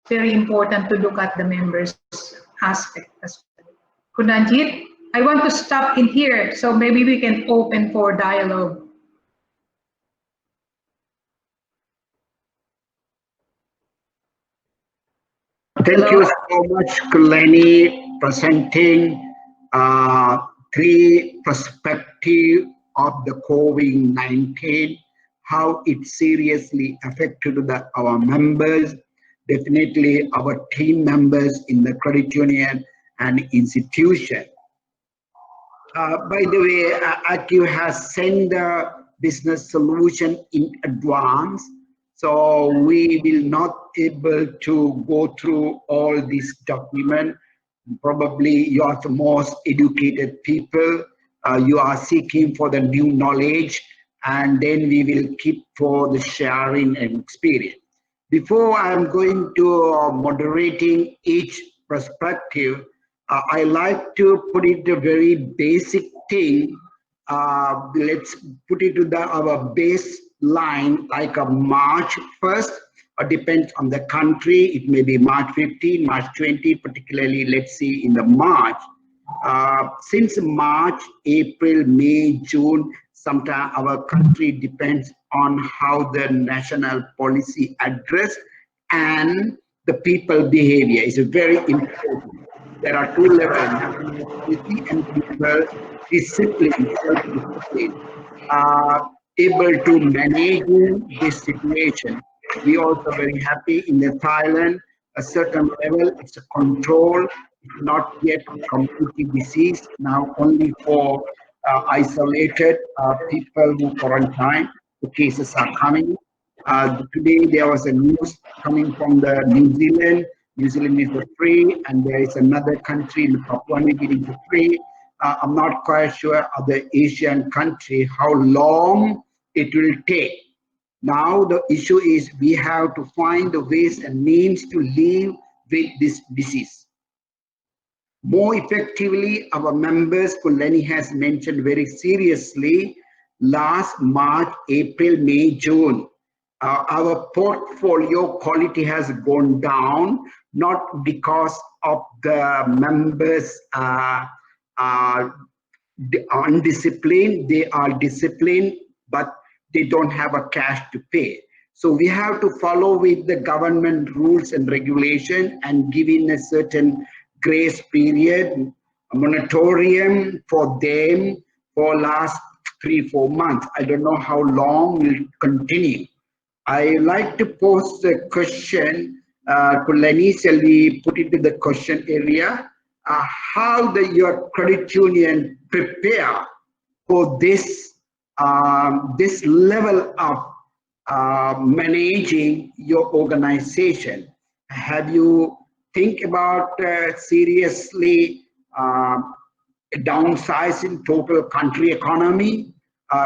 very important to look at the members aspect as well. Kunanjit, I want to stop in here, so maybe we can open for dialogue. Thank you so much, Kuleni, presenting uh, three perspectives of the COVID-19, how it seriously affected our members, definitely our team members in the credit union and institution. By the way, ACU has sent the business solution in advance, so we will not able to go through all these documents. Probably you are the most educated people. You are seeking for the new knowledge, and then we will keep for the sharing and experience. Before I'm going to moderating each perspective, I like to put it a very basic thing. Let's put it to our baseline, like a March 1st, or depends on the country. It may be March 15, March 20, particularly let's see in the March. Since March, April, May, June, sometimes our country depends on how the national policy address and the people behavior is very important. There are two levels, national policy and people discipline, self-discipline, able to manage this situation. We also very happy in the Thailand, a certain level, it's a control, it's not yet completely disease, now only for isolated people who quarantine, the cases are coming. Today there was a news coming from the New Zealand. New Zealand is free, and there is another country in Papua New Guinea free. I'm not quite sure other Asian country how long it will take. Now the issue is we have to find the ways and means to live with this disease. More effectively, our members, Kuleni has mentioned very seriously, last March, April, May, June, our portfolio quality has gone down, not because of the members are undisciplined, they are disciplined, but they don't have a cash to pay. So we have to follow with the government rules and regulation and giving a certain grace period, a moratorium for them for last 3-4 months. I don't know how long will continue. I like to pose the question to Lenny. Shall we put it in the question area? How your credit union prepare for this this level of managing your organization? Have you think about seriously downsizing total country economy?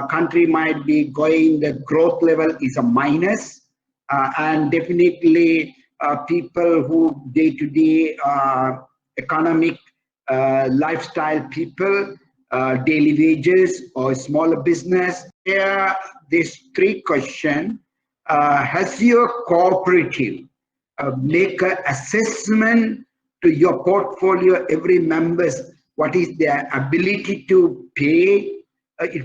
Country might be going, the growth level is a minus, and definitely people who day-to-day economic lifestyle people, daily wages or smaller business. Here, this three question, has your cooperative make an assessment to your portfolio, every member's, what is their ability to pay?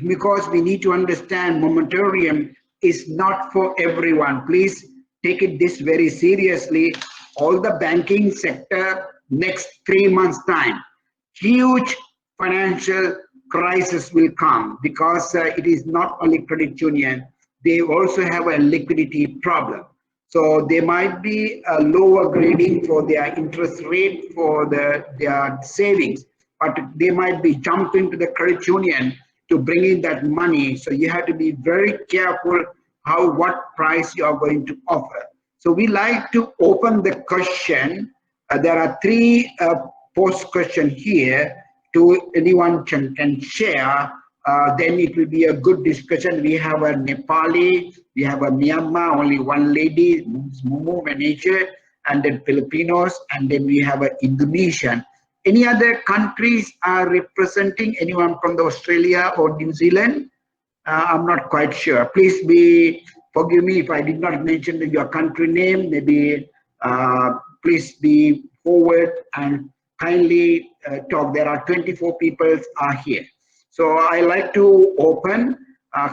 Because we need to understand moratorium is not for everyone. Please take it this very seriously. All the banking sector, next 3 months time, huge financial crisis will come, because it is not only credit union, they also have a liquidity problem. So there might be a lower grading for their interest rate for their savings, but they might be jumping to the credit union to bring in that money. So you have to be very careful what price you are going to offer. So we like to open the question. There are three post question here to anyone can share. Then it will be a good discussion. We have a Nepali, we have a Myanmar, only one lady, Mumu manager, and then Filipinos, and then we have an Indonesian. Any other countries are representing? Anyone from the Australia or New Zealand? I'm not quite sure. Please forgive me if I did not mention your country name. Maybe Please be forward and kindly talk. There are 24 people are here. So I like to open.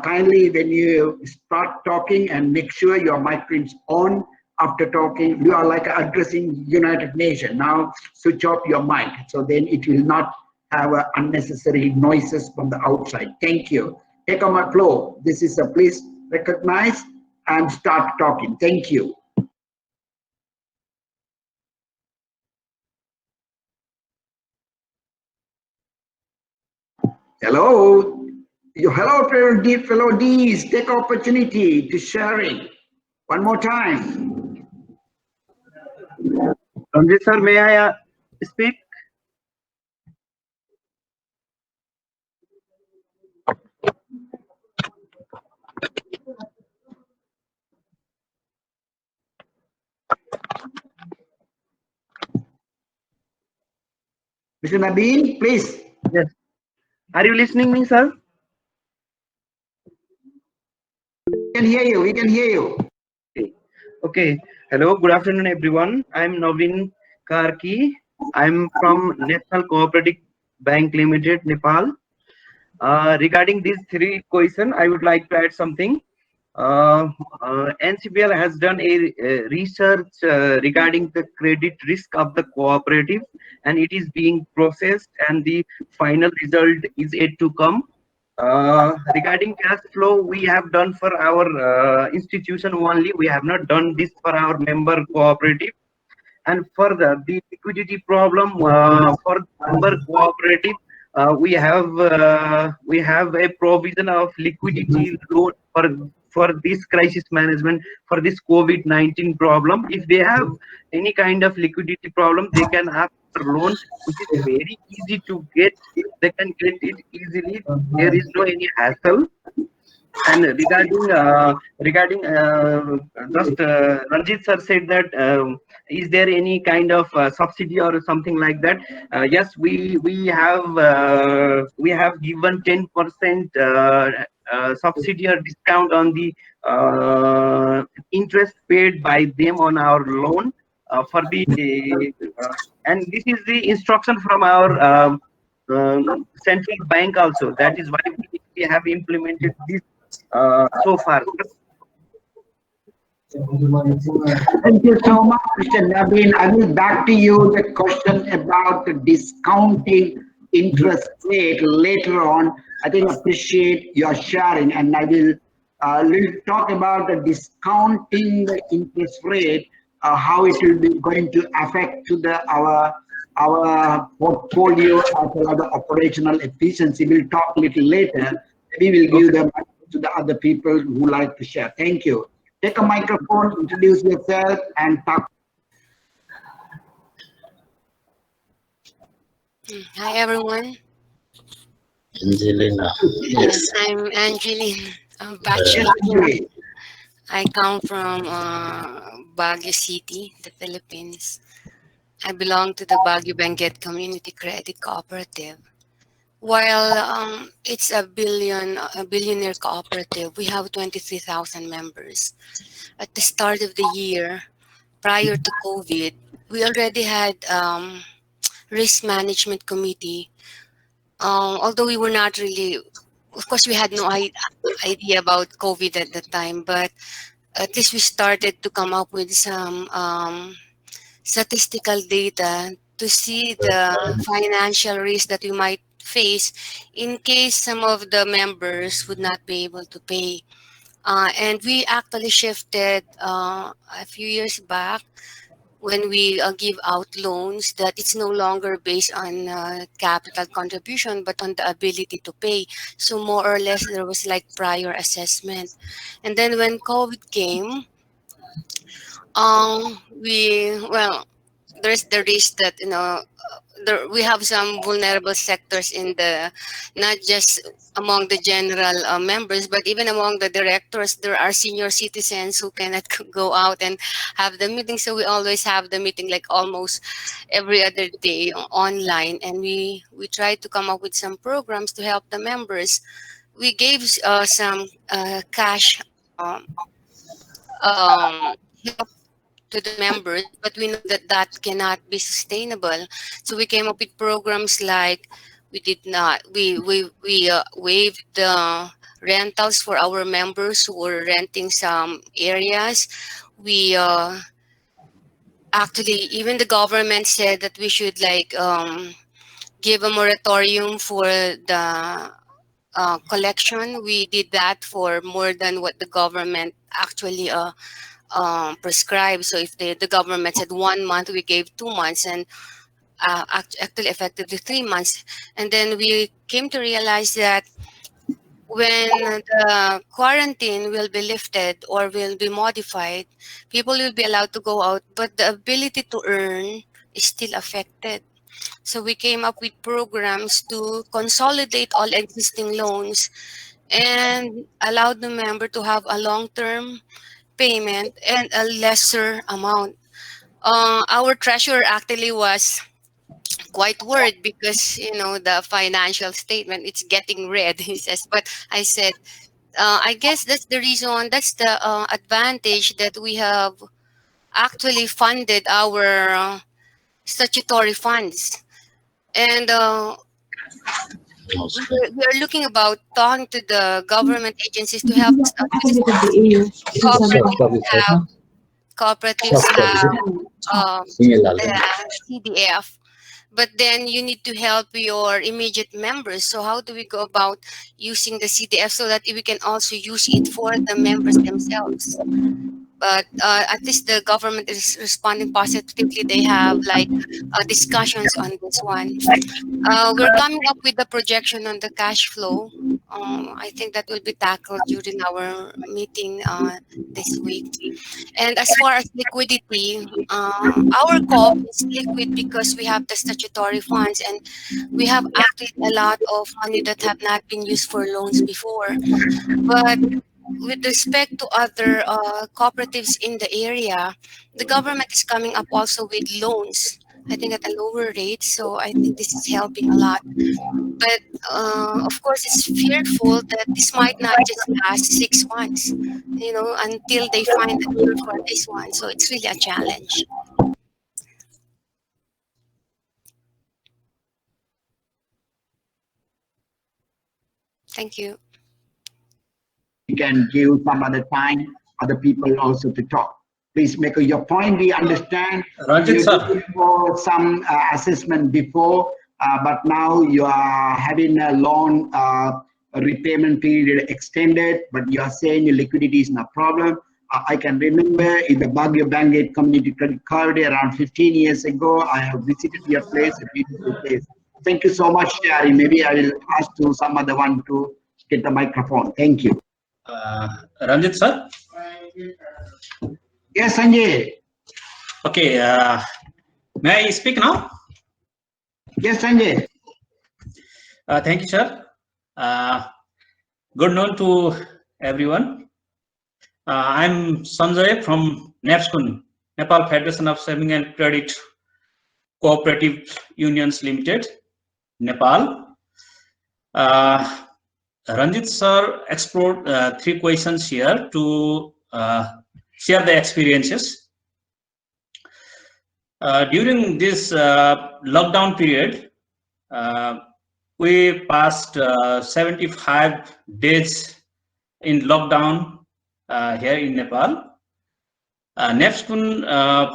Kindly, when you start talking, and make sure your mic is on after talking. You are like addressing United Nations. Now switch off your mic, so then it will not have unnecessary noises from the outside. Thank you. Take on my floor. This is a please recognize and start talking. Thank you. Hello. Hello, fellow Ds. Take opportunity to sharing. One more time. Ranjit sir, may I speak? Mr. Nabeen, please. Yes. Are you listening me, sir? We can hear you. We can hear you. Okay. Hello. Good afternoon, everyone. I'm Navin Karki. I'm from National Cooperative Bank Limited, Nepal. Regarding these three questions, I would like to add something. NCBL has done a research regarding the credit risk of the cooperative, and it is being processed, and the final result is yet to come. Regarding cash flow, we have done for our institution only. We have not done this for our member cooperative. And further, the liquidity problem for member cooperative, we have a provision of liquidity loan for this crisis management, for this COVID-19 problem. If they have any kind of liquidity problem, they can ask for loan, which is very easy to get. They can get it easily. There is no any hassle. And regarding just Ranjit sir said that is there any kind of subsidy or something like that? Yes, we have given 10% subsidy or discount on the interest paid by them on our loan for the and this is the instruction from our central bank also. That is why we have implemented this so far. Thank you so much, Mr. Naveen. I will back to you the question about the discounting interest rate later on. I think appreciate your sharing, and I will talk about the discounting the interest rate, how it will be going to affect to the our portfolio as well as the operational efficiency. We'll talk a little later. We will give them to the other people who like to share. Thank you. Take a microphone, introduce yourself, and talk. Hi everyone. Angelina. Yes, I'm Angeline, a bachelor. I come from Baguio City, the Philippines. I belong to the Baguio Benguet Community Credit Cooperative. While it's a billionaire cooperative, we have 23,000 members. At the start of the year, prior to COVID, we already had risk management committee. Although we were not really, of course, we had no idea about COVID at the time, but at least we started to come up with some statistical data to see the financial risk that we might face in case some of the members would not be able to pay. And we actually shifted a few years back when we give out loans that it's no longer based on capital contribution but on the ability to pay. So more or less there was like prior assessment. And then when COVID came, there's the risk that we have some vulnerable sectors in the, not just among the general members, but even among the directors. There are senior citizens who cannot go out and have the meeting, so we always have the meeting like almost every other day online, and we try to come up with some programs to help the members. We gave some cash help to the members, but we know that that cannot be sustainable. So we came up with programs like we did not we waived the rentals for our members who were renting some areas. We actually, even the government said that we should like give a moratorium for the collection. We did that for more than what the government actually prescribed. So if the government said 1 month, we gave 2 months, and actually effectively 3 months. And then we came to realize that when the quarantine will be lifted or will be modified, people will be allowed to go out, but the ability to earn is still affected. So we came up with programs to consolidate all existing loans and allow the member to have a long-term payment and a lesser amount. Our treasurer actually was quite worried because the financial statement, it's getting red. He says, but I said, I guess that's the reason, that's the advantage that we have actually funded our statutory funds. And we are looking about talking to the government agencies to help us out because cooperatives have CDF, but then you need to help your immediate members. So how do we go about using the CDF so that we can also use it for the members themselves? But at least the government is responding positively. They have like discussions on this one. We're coming up with the projection on the cash flow. I think that will be tackled during our meeting this week. And as far as liquidity, our COP is liquid because we have the statutory funds, and we have actually a lot of money that have not been used for loans before. But with respect to other cooperatives in the area, the government is coming up also with loans, I think at a lower rate. So I think this is helping a lot. But of course, it's fearful that this might not just last 6 months, until they find a cure for this one. So it's really a challenge. Thank you. We can give some other time, other people also to talk. Please make your point. We understand Ranjit, you sir. did for some assessment before, but now you are having a loan repayment period extended, but you are saying your liquidity is not a problem. I can remember in the Baguio Bank Community Credit Corridor around 15 years ago, I have visited your place, a beautiful place. Thank you so much, Shari. Maybe I will ask to some other one to get the microphone. Thank you. Ranjit, sir. Yes, Sanjay. Okay. May I speak now? Yes, Sanjay. Thank you, sir. Good noon to everyone. I'm Sanjay from NEPSCUN, Nepal Federation of Saving and Credit Cooperative Unions Limited, Nepal. Ranjit sir explored 3 questions here to share the experiences. During this lockdown period, we passed 75 days in lockdown here in Nepal. NEPSCUN,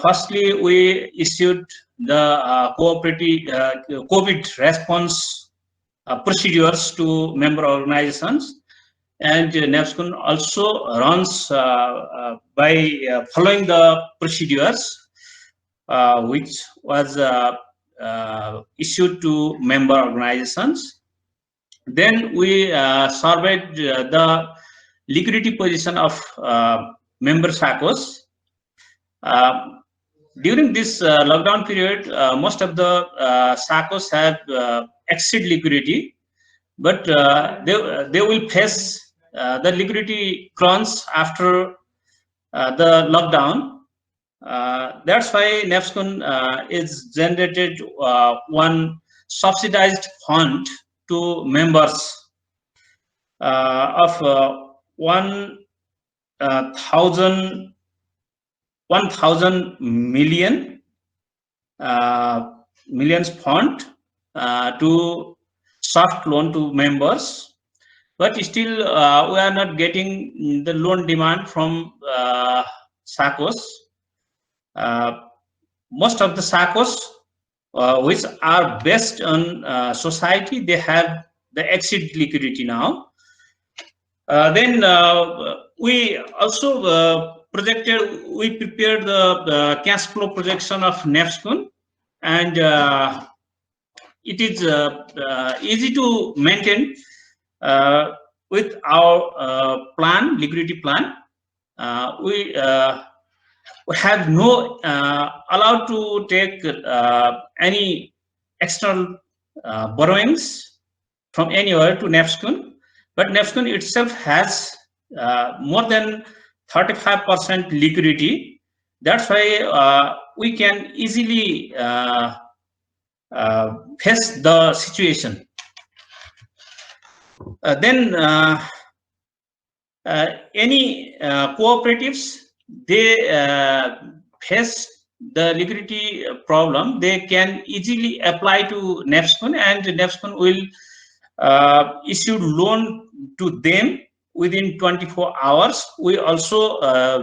firstly, we issued the cooperative COVID response procedures to member organizations, and NEPSCUN also runs by following the procedures which was issued to member organizations. Then we surveyed the liquidity position of member SACCOs. During this lockdown period, most of the SACCOs have exceed liquidity, but they will face the liquidity crunch after the lockdown. That's why NEPSCUN is generated one subsidized fund to members of 1,000 1,000 millions fund to soft loan to members, but still we are not getting the loan demand from SACCOs. Most of the SACCOs which are based on society, they have the exit liquidity now. Then we also we prepared the cash flow projection of NEFSCON, and it is easy to maintain with our liquidity plan. We have no allowed to take any external borrowings from anywhere to NEFSCON, but NEFSCON itself has more than 35% liquidity. That's why we can easily face the situation. Then any cooperatives, they face the liquidity problem, they can easily apply to NEFSCON, and NEFSCON will issue loan to them within 24 hours. We also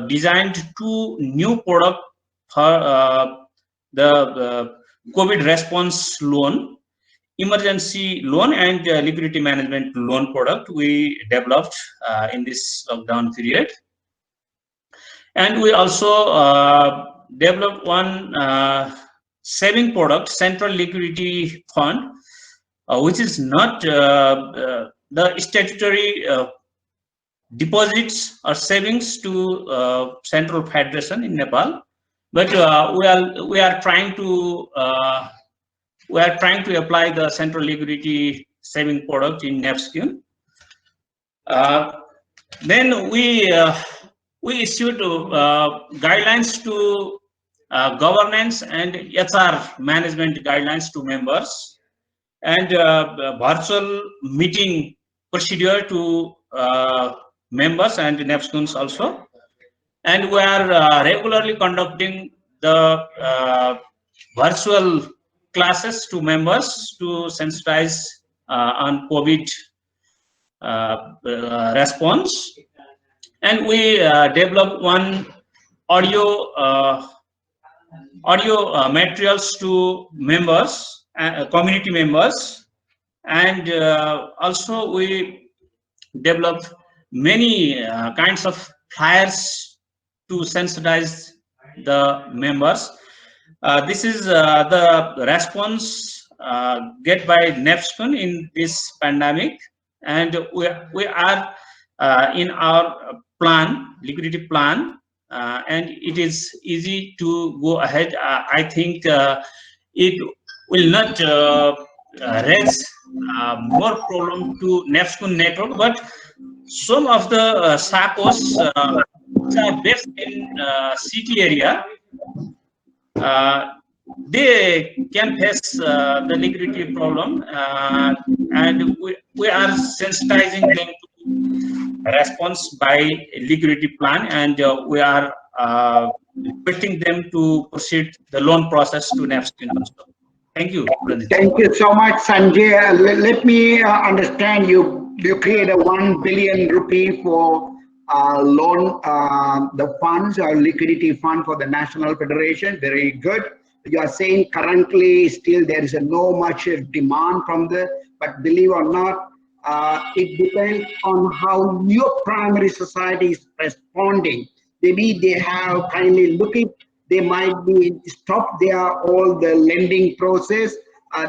designed 2 new products for the COVID response loan, emergency loan and liquidity management loan product we developed in this lockdown period. And we also developed one saving product, central liquidity fund, which is not the statutory deposits or savings to Central Federation in Nepal, but we are trying to apply the central liquidity saving product in NEFSCON. Then we issued guidelines to governance and HR management guidelines to members, and virtual meeting procedure to members and NEFSCONs also. And we are regularly conducting the virtual classes to members to sensitize on COVID response. And we developed one audio materials to members, community members, and also we developed many kinds of flyers to sensitize the members. This is the response get by NEFSCON in this pandemic, and we are in our plan, liquidity plan, and it is easy to go ahead. I think it will not raise more problem to NEFSCON network, but some of the SACCOs which are based in city area, they can face the liquidity problem, and we are sensitizing them to response by liquidity plan, and we are requesting them to proceed the loan process to NEFSCON also. Thank you. Thank you so much, Sanjay. Let me understand you create a 1 billion rupee for loan, the funds or liquidity fund for the National Federation. Very good. You are saying currently still there is no much demand from but believe or not, it depends on how your primary society is responding. Maybe they have kindly looking, they might be stopped all the lending process.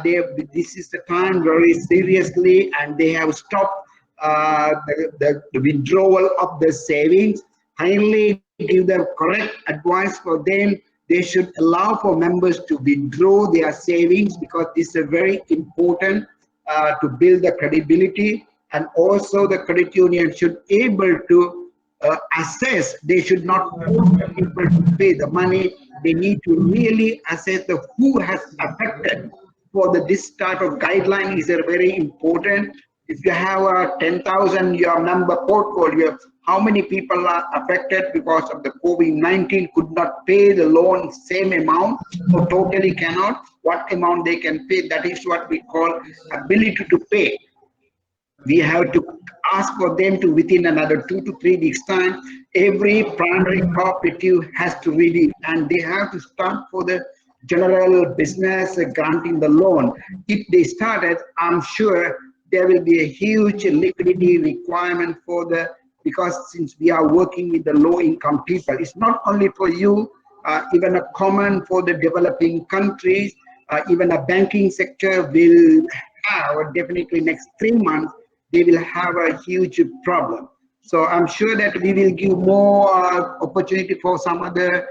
This is the time very seriously, and they have stopped the withdrawal of the savings. Kindly give the correct advice for them. They should allow for members to withdraw their savings, because this is very important to build the credibility, and also the credit union should able to assess. They should not force the people to pay the money. They need to really assess who has affected. For this type of guideline is very important. If you have a 10,000 your member portfolio, how many people are affected because of the COVID-19, could not pay the loan same amount, or totally cannot, what amount they can pay. That is what we call ability to pay. We have to ask for them to, within another 2 to 3 weeks time, every primary cooperative has to review, and they have to start for the general business granting the loan. If they started, I'm sure there will be a huge liquidity requirement for the, because since we are working with the low income people, it's not only for you, even a common for the developing countries, even a banking sector will have definitely next 3 months, they will have a huge problem. So I'm sure that we will give more opportunity for some other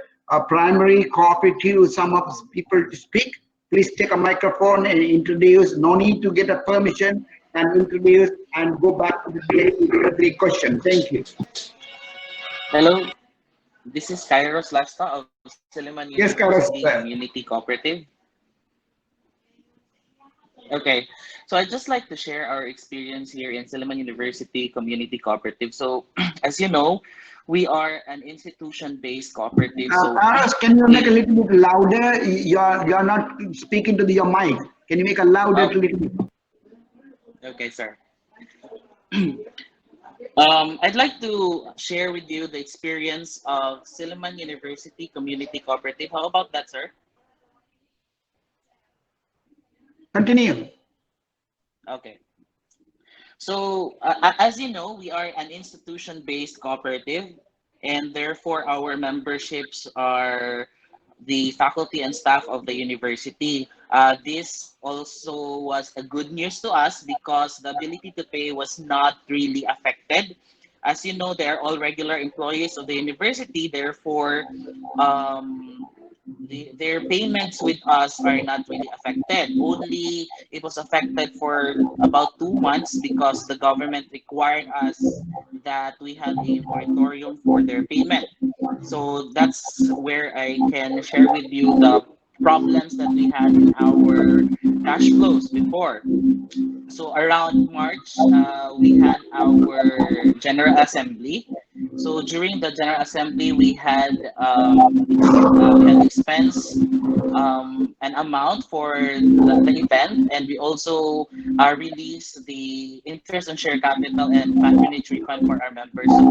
primary cooperative, some of people to speak. Please take a microphone and introduce. No need to get a permission, and introduce and go back to the question. Thank you. Hello, this is Kairos Lasta of Silliman Yes, University Carlos. Community Cooperative. Okay, so I'd just like to share our experience here in Silliman University Community Cooperative. So, as you know, we are an institution-based cooperative. So, Carlos, can you make a little bit louder? You're not speaking to your mic. Can you make a louder oh, little bit? okay, sir. I'd like to share with you the experience of Silliman University Community Cooperative. How about that, sir? Continue. Okay. So, as you know, we are an institution-based cooperative, and therefore our memberships are the faculty and staff of the university. This also was a good news to us because the ability to pay was not really affected. As you know, they are all regular employees of the university, therefore, um, their payments with us are not really affected. Only it was affected for about 2 months because the government required us that we had a moratorium for their payment. So that's where I can share with you the problems that we had in our cash flows before. So around March, we had our General Assembly. So during the General Assembly, we had expense an amount for the event, and we also released the interest on share capital and patronage refund for our members. So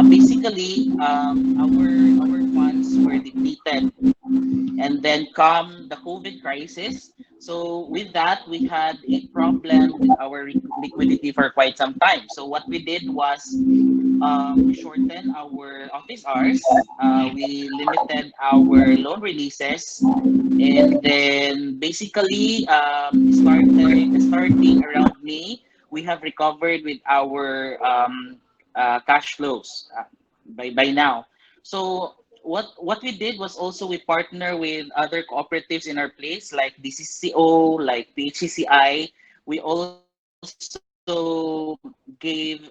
basically, our funds were depleted, and then come the COVID crisis. So with that, we had a problem with our liquidity for quite some time. So what we did was we shortened our office hours, we limited our loan releases, and then basically starting around May, we have recovered with our cash flows by now. So what we did was also we partner with other cooperatives in our place like DCCO, like PHCCI. We also gave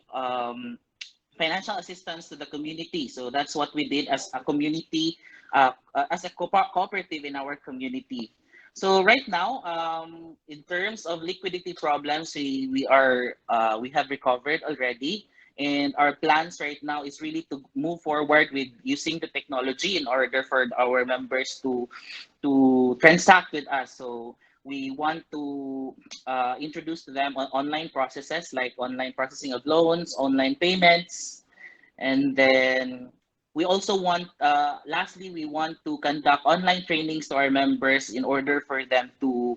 financial assistance to the community. So that's what we did as a community, as a cooperative in our community. So right now, in terms of liquidity problems, we have recovered already, and our plans right now is really to move forward with using the technology in order for our members to transact with us. So we want to introduce to them online processes like online processing of loans, online payments, and then we also want, lastly, we want to conduct online trainings to our members in order for them to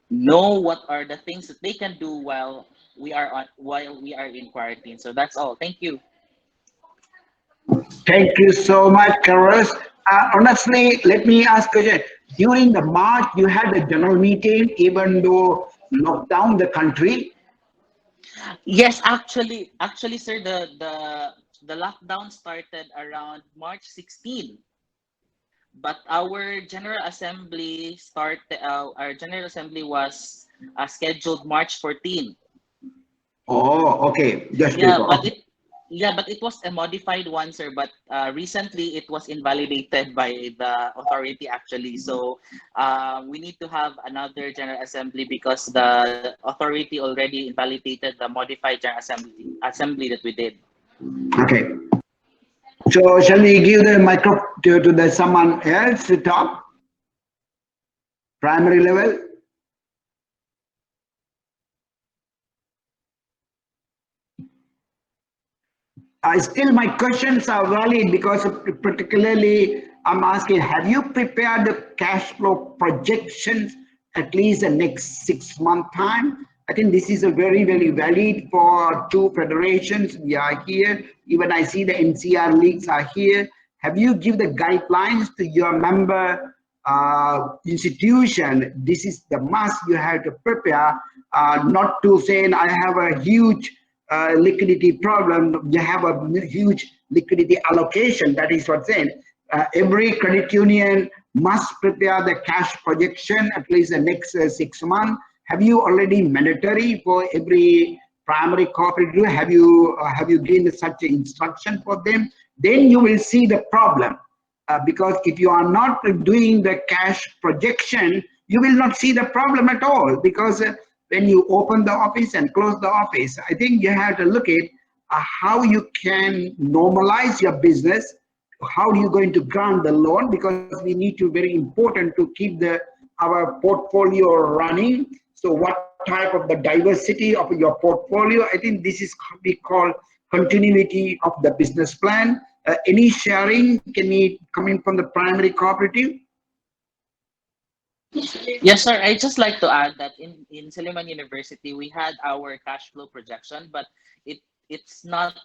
know what are the things that they can do while we are in quarantine. So that's all. Thank you. Thank you so much, Carlos. Honestly, let me ask you, during the March, you had a general meeting, even though locked down the country. Yes, actually, sir, the lockdown started around March 16, but our general assembly was scheduled March 14. Oh, okay. Just Yeah, before. but Okay. it was a modified one, sir. But recently, it was invalidated by the authority actually. So we need to have another general assembly because the authority already invalidated the modified general assembly that we did. Okay. So shall we give the micro to the someone else to talk? Primary level? Still my questions are valid because particularly I'm asking, have you prepared the cash flow projections at least the next 6 month time? I think this is a very, very valid for two federations. We are here. Even I see the NCR leagues are here. Have you give the guidelines to your member institution? This is the must you have to prepare, not to say I have a huge liquidity problem. You have a huge liquidity allocation. That is what saying. Every credit union must prepare the cash projection at least the next 6 months. Have you already mandatory for every primary cooperative? Have you given such an instruction for them? Then you will see the problem. Because if you are not doing the cash projection, you will not see the problem at all. Because when you open the office and close the office, I think you have to look at how you can normalize your business. How are you going to grant the loan? Because we need to, very important to keep our portfolio running. So what type of the diversity of your portfolio? I think this is we call continuity of the business plan. Any sharing can be coming from the primary cooperative? Yes, sir. I just like to add that in Suleiman University we had our cash flow projection, but it it's not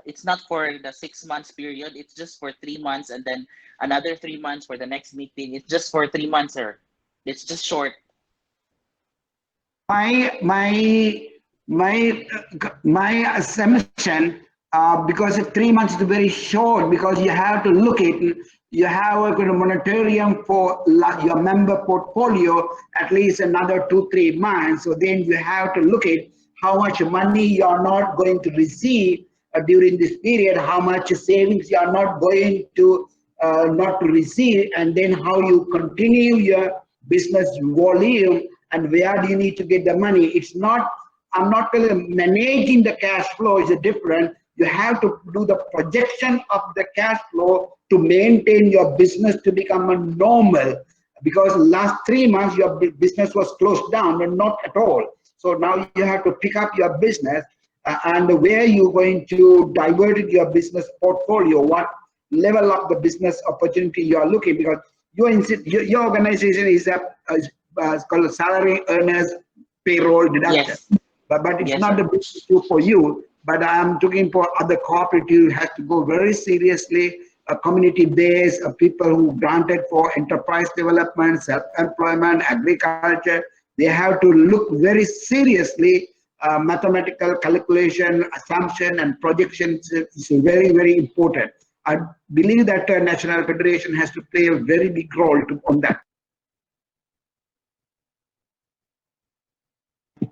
it's not for the 6 months period. It's just for 3 months, and then another 3 months for the next meeting. It's just for 3 months, sir. It's just short. My assumption, because if 3 months is very short, because you have to look at, you have a kind of moratorium for your member portfolio at least another 2-3 months. So then you have to look at how much money you are not going to receive during this period, how much savings you are not going to not to receive, and then how you continue your business volume and where do you need to get the money. It's not, I'm not telling you managing the cash flow is different. You have to do the projection of the cash flow to maintain your business to become a normal, because last 3 months your business was closed down and not at all. So now you have to pick up your business and where you're going to divert your business portfolio, what level of the business opportunity you are looking, because your organization is called salary earners payroll deduction. Yes. But it's Yes, not sir. the big issue for you. But I'm talking for other cooperative has to go very seriously. A community base of people who granted for enterprise development, self-employment, agriculture. They have to look very seriously. Mathematical calculation, assumption, and projections is very, very important. I believe that National Federation has to play a very big role on that.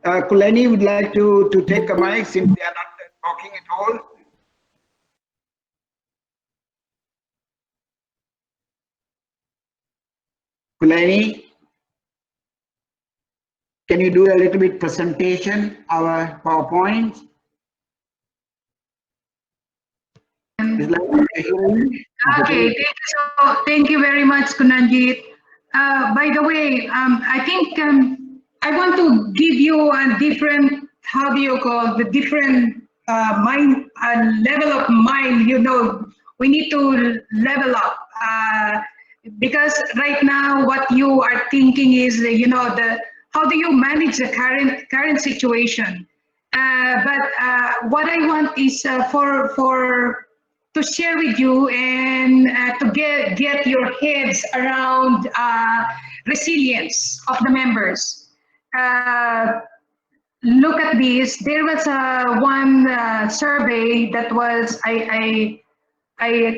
Kuleni would like to take a mic since they are not talking at all. Kuleni, can you do a little bit presentation, our PowerPoint? Okay, thank you very much, Kunanjit. By the way, I think I want to give you a different, how do you call the different mind, level of mind. You know, we need to level up because right now what you are thinking is, you know, the how do you manage the current situation. But what I want is for to share with you and to get your heads around resilience of the members. Look at this. There was one survey that was I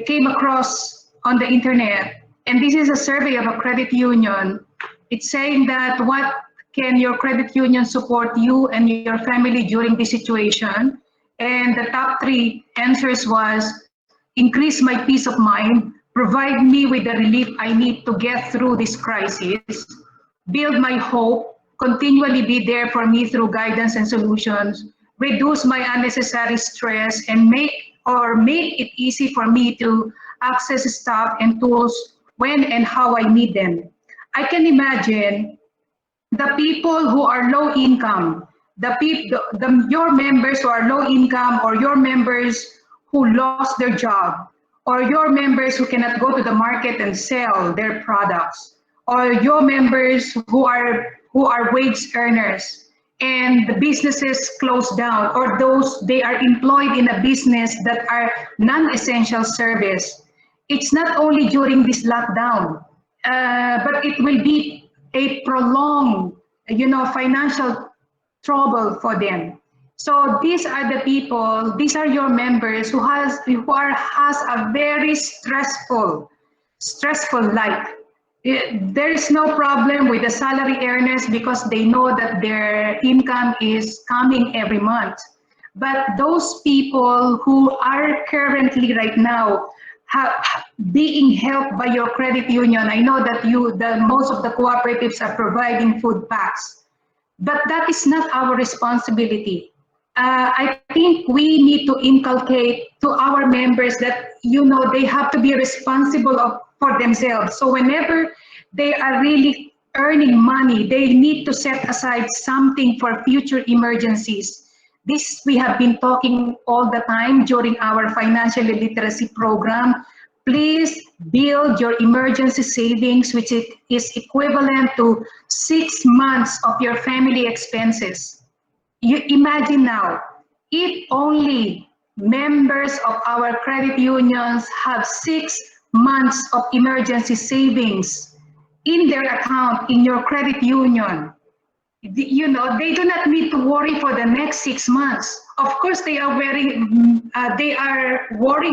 came across on the internet, and this is a survey of a credit union. It's saying that what can your credit union support you and your family during this situation? And the top 3 answers was increase my peace of mind, provide me with the relief I need to get through this crisis, build my hope, continually be there for me through guidance and solutions, reduce my unnecessary stress, and make or make it easy for me to access staff and tools when and how I need them. I can imagine the people who are low income, your members who are low income, or your members who lost their job, or your members who cannot go to the market and sell their products, or your members who are wage earners and the businesses closed down, or those they are employed in a business that are non-essential service. It's not only during this lockdown, but it will be a prolonged, financial trouble for them. So these are the people, these are your members has a very stressful life. There is no problem with the salary earners because they know that their income is coming every month. But those people who are currently right now being helped by your credit union, I know that most of the cooperatives are providing food packs, but that is not our responsibility. I think we need to inculcate to our members that they have to be responsible for themselves. So whenever they are really earning money, they need to set aside something for future emergencies. This we have been talking all the time during our financial literacy program. Please build your emergency savings, which is equivalent to 6 months of your family expenses. You imagine now, if only members of our credit unions have 6 months of emergency savings in their account in your credit union, they do not need to worry for the next 6 months. Of course, they are worrying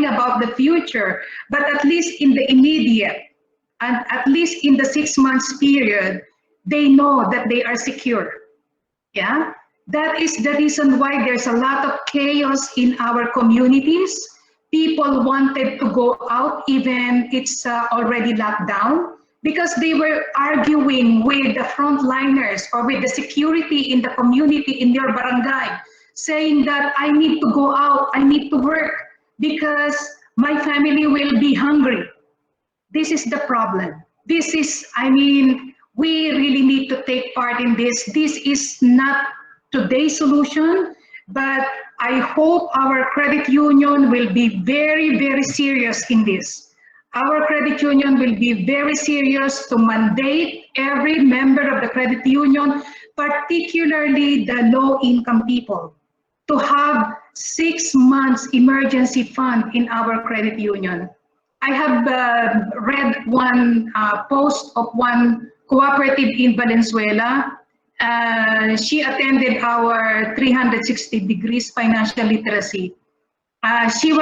about the future, but at least in the immediate, and at least in the 6 months period, they know that they are secure. Yeah, that is the reason why there's a lot of chaos in our communities. People wanted to go out even it's already locked down, because they were arguing with the frontliners or with the security in the community in their barangay, saying that I need to go out, I need to work because my family will be hungry. This is the problem. We really need to take part in this. This is not today's solution, but I hope our credit union will be very, very serious in this. Our credit union will be very serious to mandate every member of the credit union, particularly the low-income people, to have 6 months emergency fund in our credit union. I have read one post of one cooperative in Valenzuela. She attended our 360 degrees financial literacy. She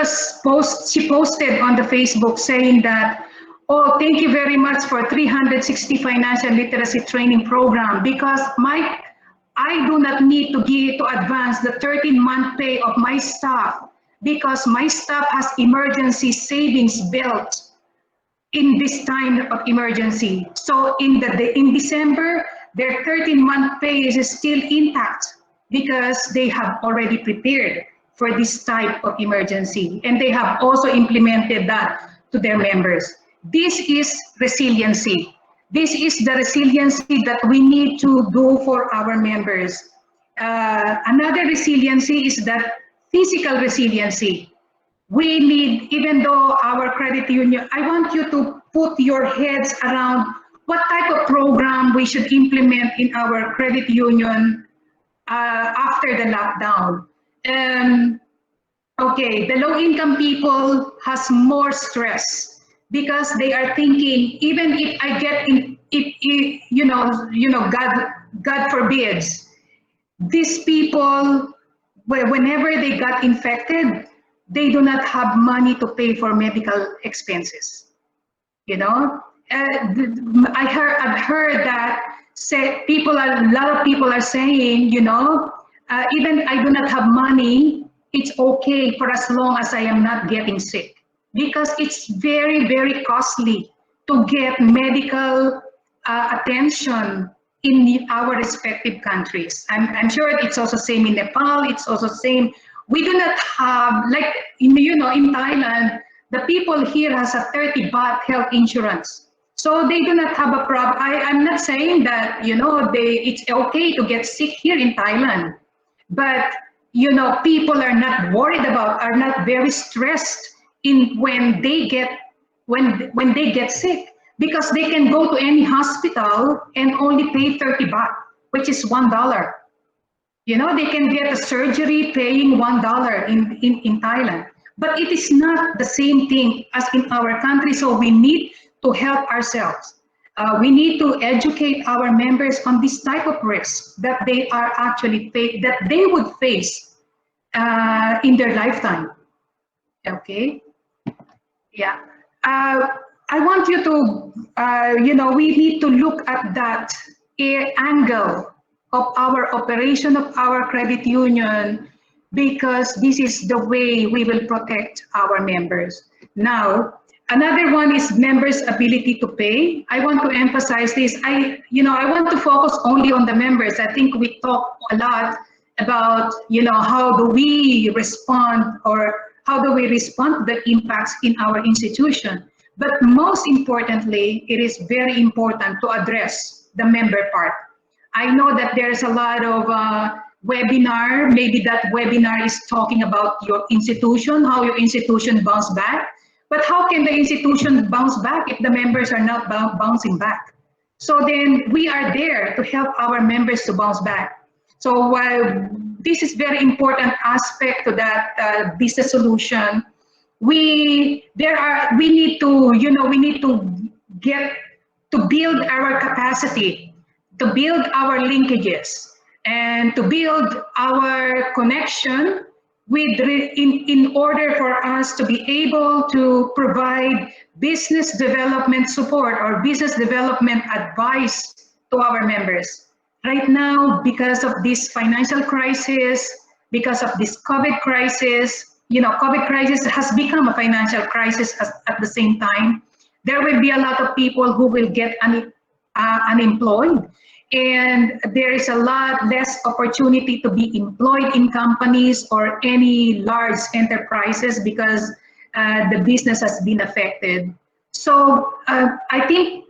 posted on the Facebook saying that, oh, thank you very much for 360 financial literacy training program, because I do not need to advance the 13-month pay of my staff, because my staff has emergency savings built in this time of emergency. So in December, their 13-month pay is still intact because they have already prepared for this type of emergency, and they have also implemented that to their members. This is resiliency. This is the resiliency that we need to do for our members. Another resiliency is that physical resiliency. We need, even though our credit union, I want you to put your heads around what type of program we should implement in our credit union after the lockdown. Okay, the low-income people has more stress because they are thinking, even if I get in, God forbids, these people, whenever they got infected, they do not have money to pay for medical expenses. I've heard that a lot of people are saying, even I do not have money, it's okay for as long as I am not getting sick, because it's very, very costly to get medical attention in our respective countries. I'm sure it's also same in Nepal, it's also same We do not have, like, in Thailand, the people here has a 30 baht health insurance. So they do not have a problem. I'm not saying that, it's okay to get sick here in Thailand, but, people are not worried about, are not very stressed in when they get sick, because they can go to any hospital and only pay 30 baht, which is $1. They can get a surgery paying $1 in Thailand. But it is not the same thing as in our country, so we need to help ourselves. We need to educate our members on this type of risk that they are actually that they would face in their lifetime. Okay. Yeah. I want you to, we need to look at that angle of our operation of our credit union, because this is the way we will protect our members. Now, another one is members' ability to pay. I want to emphasize this. I want to focus only on the members. I think we talk a lot about, how do we respond, or how do we respond to the impacts in our institution. But most importantly, it is very important to address the member part. I know that there's a lot of webinar. Maybe that webinar is talking about your institution, how your institution bounce back. But how can the institution bounce back if the members are not bouncing back? So then we are there to help our members to bounce back. So while this is very important aspect to that business solution, we need to get to build our capacity, to build our linkages, and to build our connection in order for us to be able to provide business development support or business development advice to our members. Right now, because of this financial crisis, because of this COVID crisis, COVID crisis has become a financial crisis at the same time. There will be a lot of people who will get unemployed, and there is a lot less opportunity to be employed in companies or any large enterprises because the business has been affected. So I think,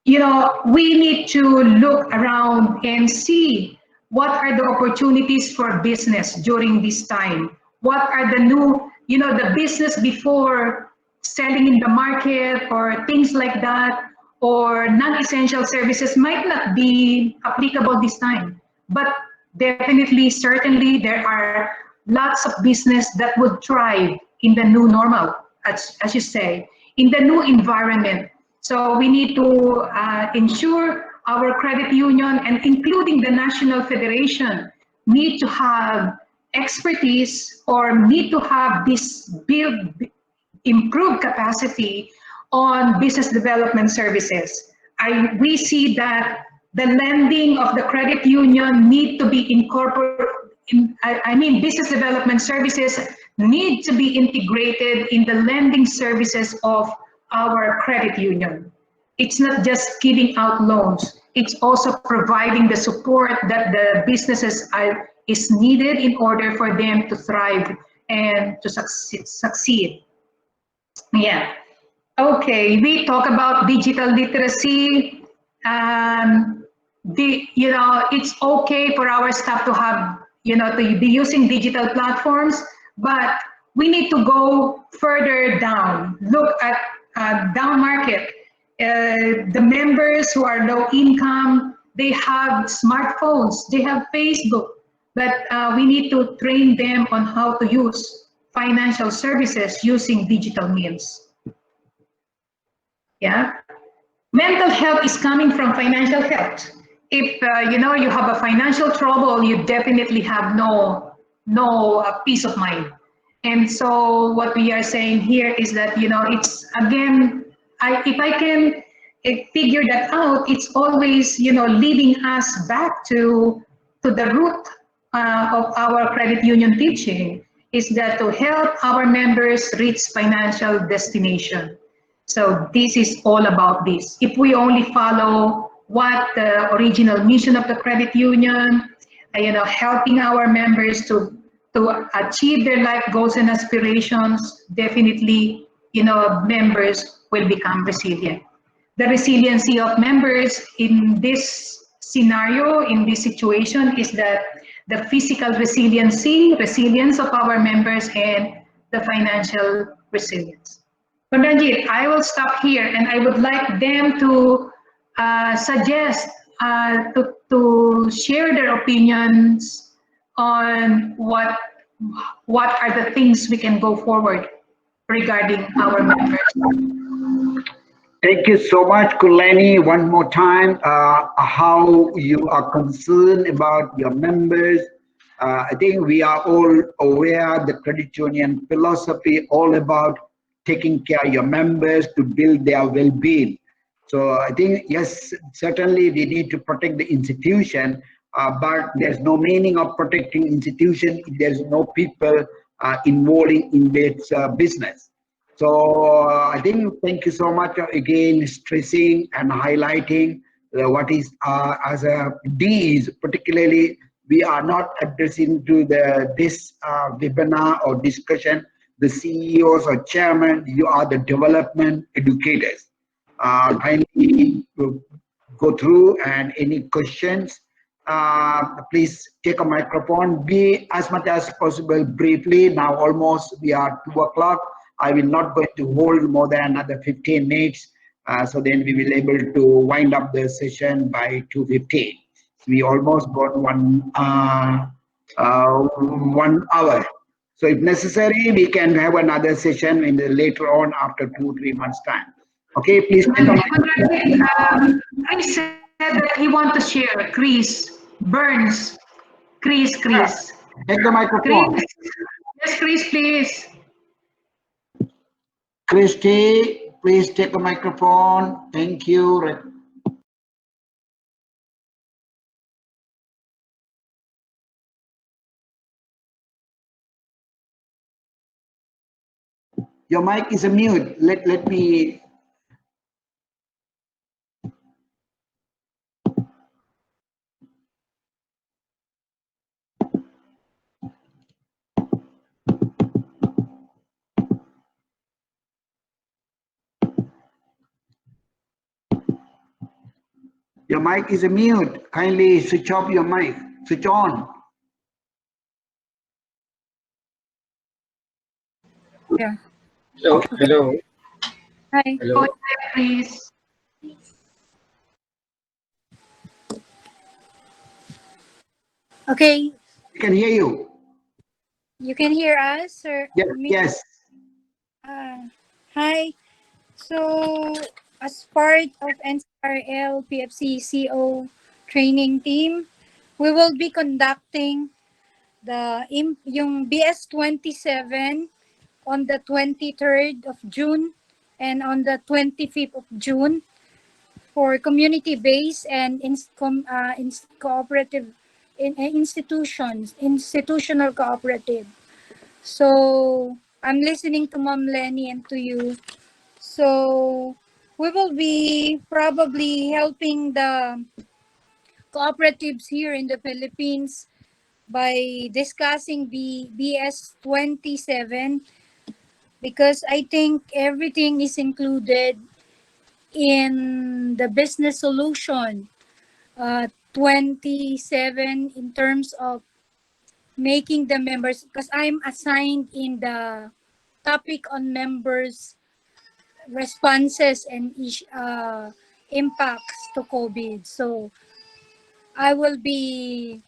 we need to look around and see what are the opportunities for business during this time. What are the new, the business before selling in the market or things like that, or non-essential services might not be applicable this time. But definitely, certainly, there are lots of business that would thrive in the new normal, as you say, in the new environment. So we need to ensure our credit union, and including the National Federation, need to have expertise or need to have this improved capacity on business development services. We see that the lending of the credit union need to be incorporated. Business development services need to be integrated in the lending services of our credit union. It's not just giving out loans. It's also providing the support that the businesses is needed in order for them to thrive and to succeed. Yeah. Okay, we talk about digital literacy. It's okay for our staff to have, to be using digital platforms, but we need to go further down. Look at down market. The members who are low income, they have smartphones, they have Facebook, but we need to train them on how to use financial services using digital means. Yeah. Mental health is coming from financial health. If you have a financial trouble, you definitely have no peace of mind. And so what we are saying here is that, it's again, if I can figure that out, it's always, leading us back to the root of our credit union teaching, is that to help our members reach financial destination. So this is all about this. If we only follow what the original mission of the credit union, helping our members to to achieve their life goals and aspirations, definitely, members will become resilient. The resiliency of members in this scenario, in this situation, is that the physical resilience of our members, and the financial resilience. Ranjit, I will stop here, and I would like them to suggest, to share their opinions on what are the things we can go forward regarding our members. Thank you so much, Kuleni. One more time, how you are concerned about your members. I think we are all aware the credit union philosophy all about taking care of your members to build their well-being. So I think, yes, certainly we need to protect the institution, but there's no meaning of protecting institution if there's no people involving in this business. So I think, thank you so much again, stressing and highlighting what is as a D is particularly, we are not addressing to this webinar or discussion the CEOs or chairman. You are the development educators. Kindly go through, and any questions, please take a microphone. Be as much as possible briefly. Now almost we are 2 o'clock. I will not going to hold more than another 15 minutes. So then we will able to wind up the session by 2:15. We almost got 1 hour. So if necessary, we can have another session in the later on after 2-3 months time. Okay, please. Chris said that he want to share. Chris Burns. Chris. Take the microphone. Chris. Yes, Chris, please. Christy, please take a microphone. Thank you. Your mic is a mute. Let me. Your mic is a mute. Kindly switch off your mic. Switch on. Yeah. Hello. Hello. Hi. Go Hello. ahead, please. Okay. We can hear you. You can hear us, or Yes. me? Yes. Hi. So, as part of NCRL PFC CO training team, we will be conducting yung BS 27 on the 23rd of June and on the 25th of June for community-based and cooperative institutional cooperative. So I'm listening to Mom Lenny and to you. So we will be probably helping the cooperatives here in the Philippines by discussing the BS 27, because I think everything is included in the business solution 27 in terms of making the members, because I'm assigned in the topic on members responses and impacts to COVID. So I will be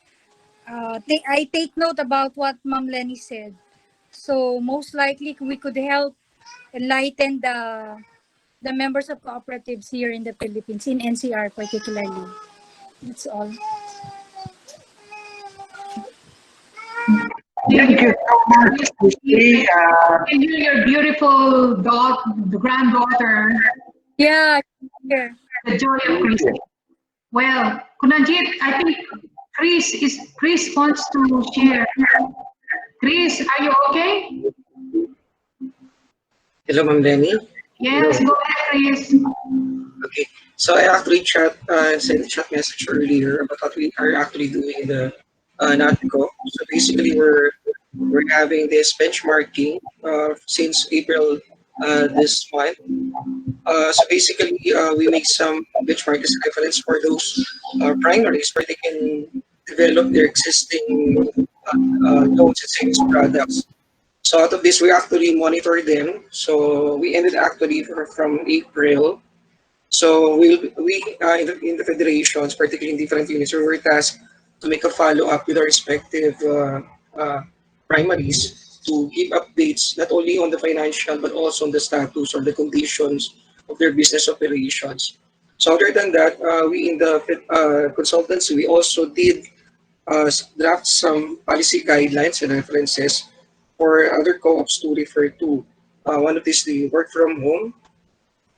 I take note about what Ma'am Lenny said. So most likely we could help enlighten the members of cooperatives here in the Philippines, in NCR particularly. That's all. Thank you so much, Christy. Can hear your beautiful granddaughter, Yeah, here. the joy of Chris. Well, Kunanjit, I think Chris wants to share. Chris, are you okay? Hello, Ma'am Lenny. Yes, Hello. go ahead, Chris. Okay. So I actually sent a chat message earlier about what we are actually doing in the NATCO. So basically, we're we're having this benchmarking since April this month. So basically, we make some benchmark as reference for those primaries where they can develop their existing loans and savings products. So out of this, we actually monitor them. So we ended actually from April. So we in the federations, particularly in different units, we were tasked to make a follow up with our respective uh, primaries to give updates not only on the financial but also on the status or the conditions of their business operations. So other than that, we in the consultancy we also did draft some policy guidelines and references for other co-ops to refer to. One of these the work from home,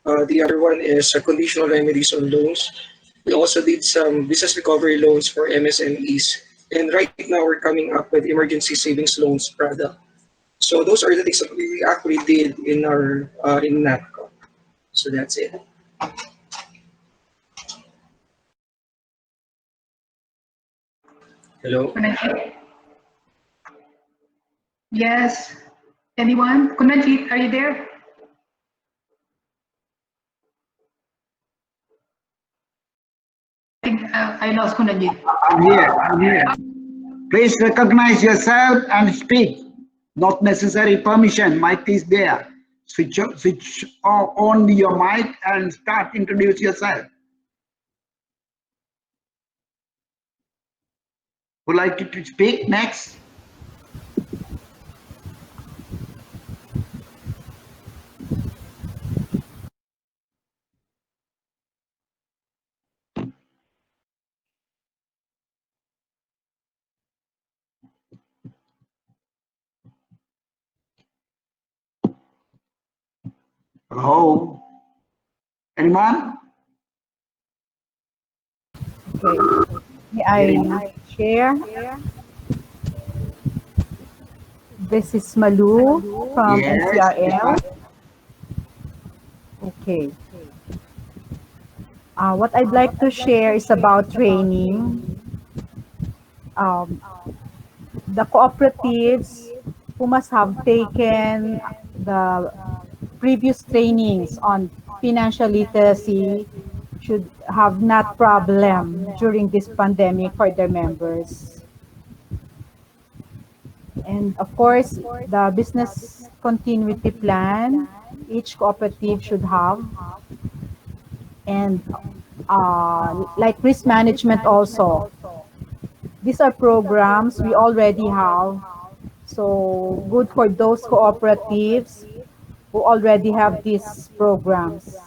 the other one is conditional remedies on loans. We also did some business recovery loans for MSMEs. And right now we're coming up with emergency savings loans product. So those are the things that we actually did in our in NAPCO. So that's it. Hello. Yes. Anyone? Kunanjit, are you there? I think I lost Kunanjit. I'm here. I'm here. Please recognize yourself and speak. Not necessary permission. Mic is there. Switch on your mic and start introduce yourself. Would like to speak next? Hello? Anyone? Okay. May I share? This is Malu from Yes. NCRL. Okay. What I'd like to share is about training. The cooperatives who must have taken the previous trainings on financial literacy should have not problem during this pandemic for their members. And of course, the business continuity plan, each cooperative should have. And like risk management also. These are programs we already have. So good for those cooperatives who already have these programs.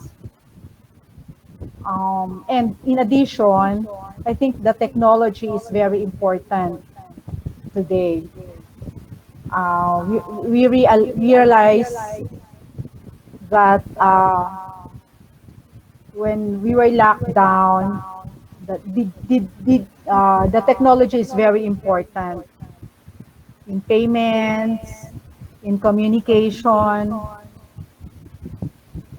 And in addition, I think the technology is very important today. We realize that when we were locked down, the technology is very important in payments, in communication,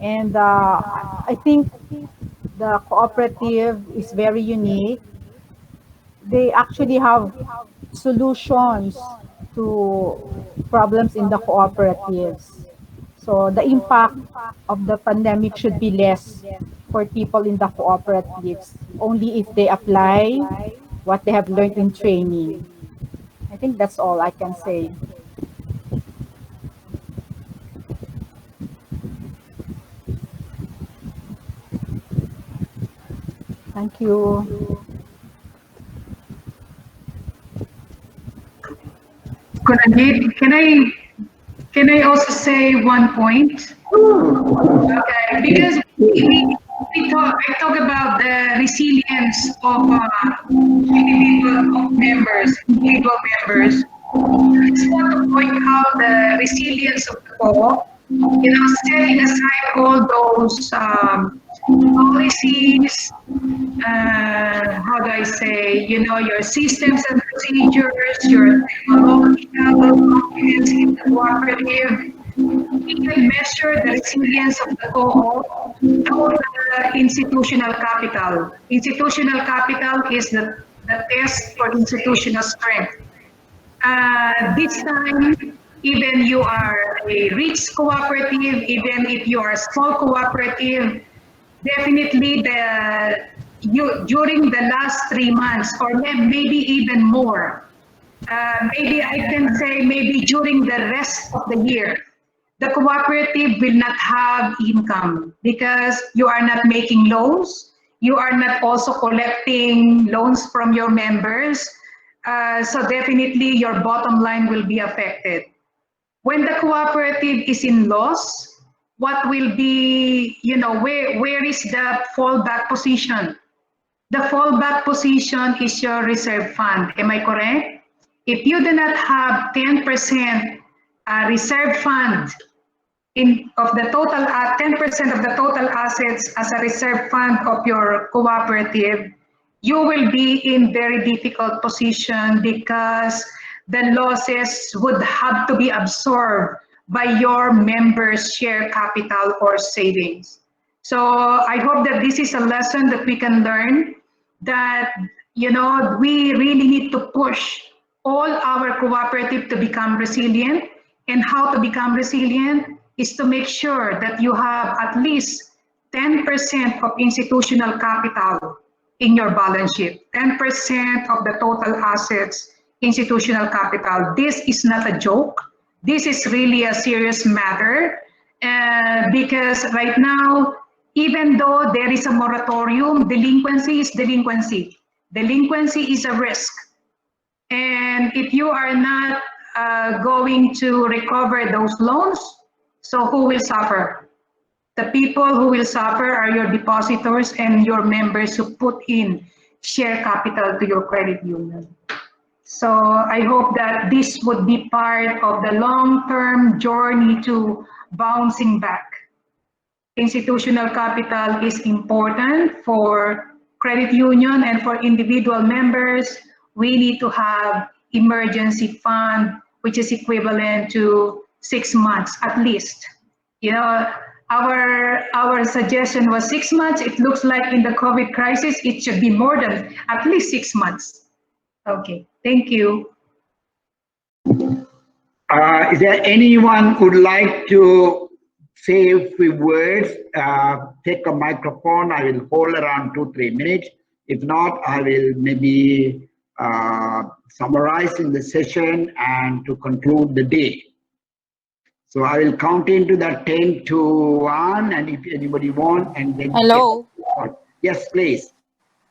and I think the cooperative is very unique. They actually have solutions to problems in the cooperatives. So the impact of the pandemic should be less for people in the cooperatives, only if they apply what they have learned in training. I think that's all I can say. Thank you. Kunanjit, can I also say one point? Okay, because I talk about the resilience of individual members. I just want to point out the resilience of the co, setting aside all those policies, how do I say, your systems and procedures, your technological competence in the cooperative. We can measure the resilience of the co-op through the institutional capital. Institutional capital is the test for institutional strength. This time, even you are a rich cooperative, even if you are a small cooperative, definitely you during the last 3 months or maybe even more, maybe I can say maybe during the rest of the year, the cooperative will not have income because you are not making loans. You are not also collecting loans from your members. So definitely your bottom line will be affected. When the cooperative is in loss, what will be, where is the fallback position? The fallback position is your reserve fund. Am I correct? If you do not have 10% reserve fund of the total 10% of the total assets as a reserve fund of your cooperative, you will be in very difficult position because the losses would have to be absorbed by your members' share capital or savings. So I hope that this is a lesson that we can learn, that we really need to push all our cooperative to become resilient. And how to become resilient is to make sure that you have at least 10% of institutional capital in your balance sheet, 10% of the total assets, institutional capital. This is not a joke. This is really a serious matter, because right now, even though there is a moratorium, delinquency is delinquency. Delinquency is a risk. And if you are not going to recover those loans, so who will suffer? The people who will suffer are your depositors and your members who put in share capital to your credit union. So I hope that this would be part of the long-term journey to bouncing back. Institutional capital is important for credit union and for individual members. We need to have emergency fund, which is equivalent to 6 months at least. You know, our suggestion was 6 months. It looks like in the COVID crisis, it should be more than at least 6 months. Okay, thank you. Is there anyone who would like to say a few words? Take a microphone. I will hold around 2-3 minutes. If not, I will maybe summarize in the session and to conclude the day. So I will count into that 10 to 1, and if anybody wants, and then. Hello. Yes, please.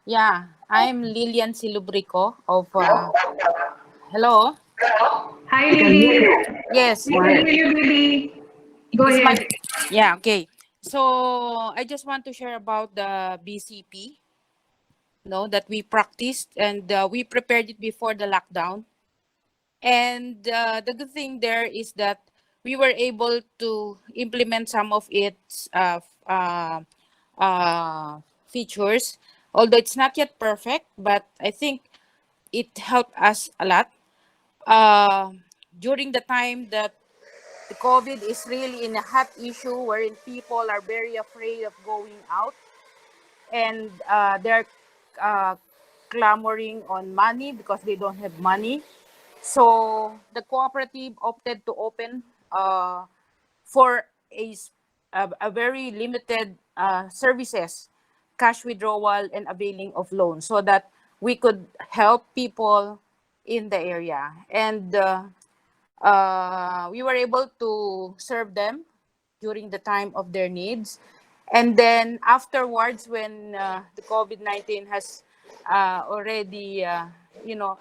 Yeah, I'm Lilian Silubrico of. Hello. Hi, Lily. Yes. We can hear you, Lily. Go ahead. Yeah. Okay. So I just want to share about the BCP. That we practiced and we prepared it before the lockdown. And the good thing there is that we were able to implement some of its features, although it's not yet perfect, but I think it helped us a lot during the time that the COVID is really in a hot issue wherein people are very afraid of going out, and they're clamoring on money because they don't have money. So the cooperative opted to open for a very limited services, cash withdrawal and availing of loans, so that we could help people in the area. And we were able to serve them during the time of their needs. And then afterwards, when the COVID-19 has already,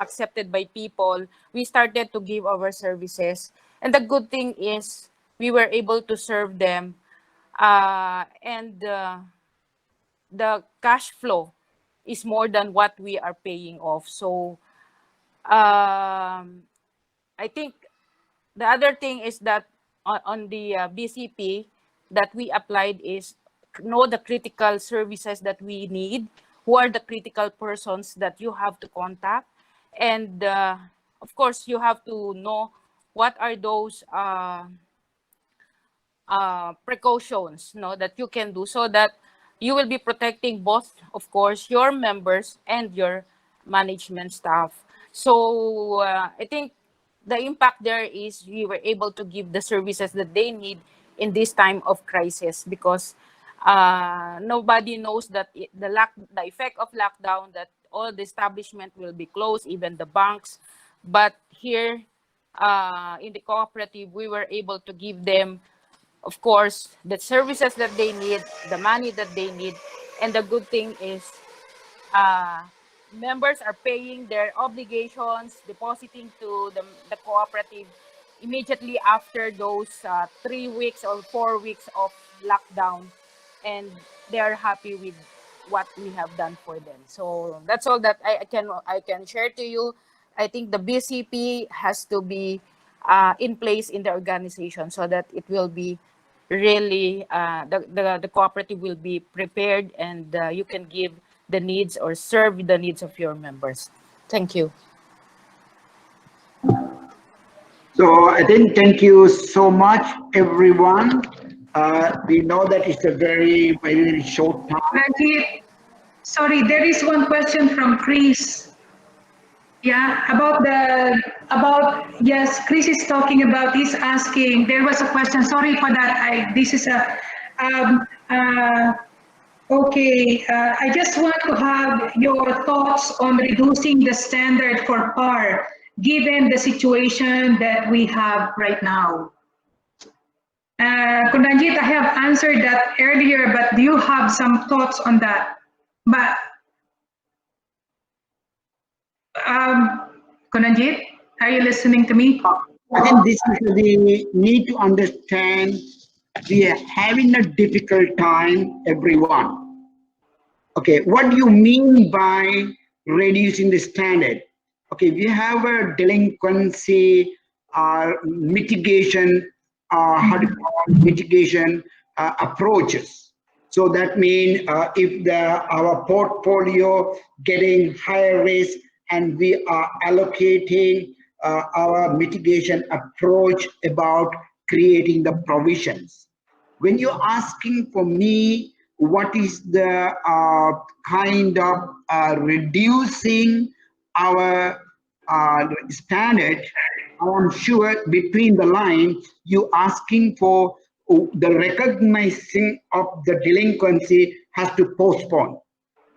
accepted by people, we started to give our services. And the good thing is we were able to serve them, and the cash flow is more than what we are paying off. So I think the other thing is that on the BCP that we applied is know the critical services that we need, who are the critical persons that you have to contact, and of course you have to know what are those precautions that you can do, so that you will be protecting both, of course, your members and your management staff. So I think the impact there is we were able to give the services that they need in this time of crisis, because nobody knows that the effect of lockdown, that all the establishment will be closed, even the banks. But here in the cooperative, we were able to give them, of course, the services that they need, the money that they need. And the good thing is uh, members are paying their obligations, depositing to the cooperative immediately after those 3 weeks or 4 weeks of lockdown, and they are happy with what we have done for them. So that's all that I can share to you. I think the BCP has to be in place in the organization so that it will be really the cooperative will be prepared, and you can give the needs or serve the needs of your members. Thank you. So I think thank you so much, everyone. We know that it's a very, very short time. Ranjit, sorry, there is one question from Chris. Yeah, yes, Chris is talking about, he's asking, there was a question, sorry for that, this is a, okay, I just want to have your thoughts on reducing the standard for PAR, given the situation that we have right now. Kundanjit, I have answered that earlier, but do you have some thoughts on that? But Kundanjit, are you listening to me? I think this is we need to understand we are having a difficult time, everyone. Okay, what do you mean by reducing the standard? Okay, we have a delinquency mitigation, how to call mitigation approaches. So that means if our portfolio getting higher risk and we are allocating our mitigation approach about creating the provisions. When you're asking for me, what is the kind of reducing our standard, I'm sure between the lines, you asking for the recognizing of the delinquency has to postpone.